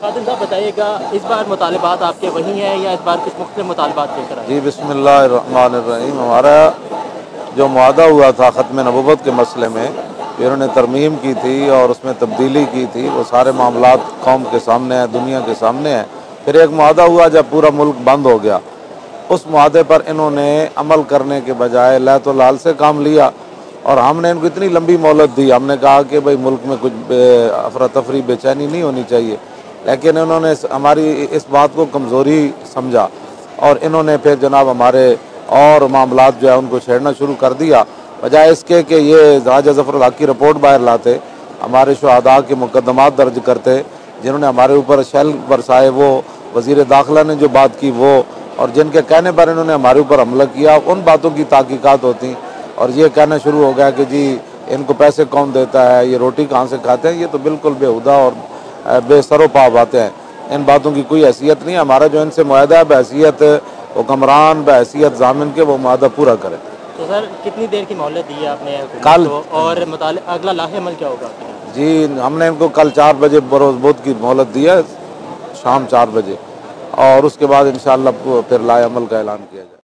कादिर साहब बताइएगा, इस बार मुतालबात आपके वही हैं या इस बार कुछ मुख्तलिफ मुतालबात लेकर आए? जी बिस्मिल्लाहिर्रहमानिर्रहीम। हमारा जो मुआहदा हुआ था ख़त्म नबुव्वत के मसले में, फिर उन्होंने तरमीम की थी और उसमें तब्दीली की थी, वो सारे मामलात कौम के सामने हैं, दुनिया के सामने हैं। फिर एक मुआहदा हुआ जब पूरा मुल्क बंद हो गया, उस मुआहदे पर इन्होंने अमल करने के बजाय लैतो लाल से काम लिया और हमने इनको इतनी लंबी मोहलत दी। हमने कहा कि भाई मुल्क में कुछ अफरा तफरी बेचैनी नहीं होनी चाहिए, लेकिन इन्होंने हमारी इस बात को कमज़ोरी समझा और इन्होंने फिर जनाब हमारे और मामलात जो है उनको छेड़ना शुरू कर दिया। बजाय इसके कि ये राजा ज़फ़रुल हक़ की रिपोर्ट बाहर लाते, हमारे शुहदा के मुकदमात दर्ज करते, जिन्होंने हमारे ऊपर शैल बरसाए वो, वज़ीर दाखिला ने जो बात की वो, और जिनके कहने पर इन्होंने हमारे ऊपर हमला किया, उन बातों की तहकीकात होती। और ये कहना शुरू हो गया कि जी इनको पैसे कौन देता है, ये रोटी कहाँ से खाते हैं। ये तो बिल्कुल बेहुदा और बेसरोपा बातें हैं, इन बातों की कोई हैसियत नहीं। हमारा जो इनसे मुआहदा है बहैसियत हुक्मरान, बहैसियत ज़ामिन के, वो मुआहदा पूरा करें। तो सर कितनी देर की मोहलत दी है आपने कल तो, और अगला लाहे अमल क्या होगा? जी हमने इनको कल 4 बजे बरोज़ बुध की मोहलत दी है, शाम 4 बजे, और उसके बाद इंशाअल्लाह फिर लाए अमल का ऐलान किया जाए।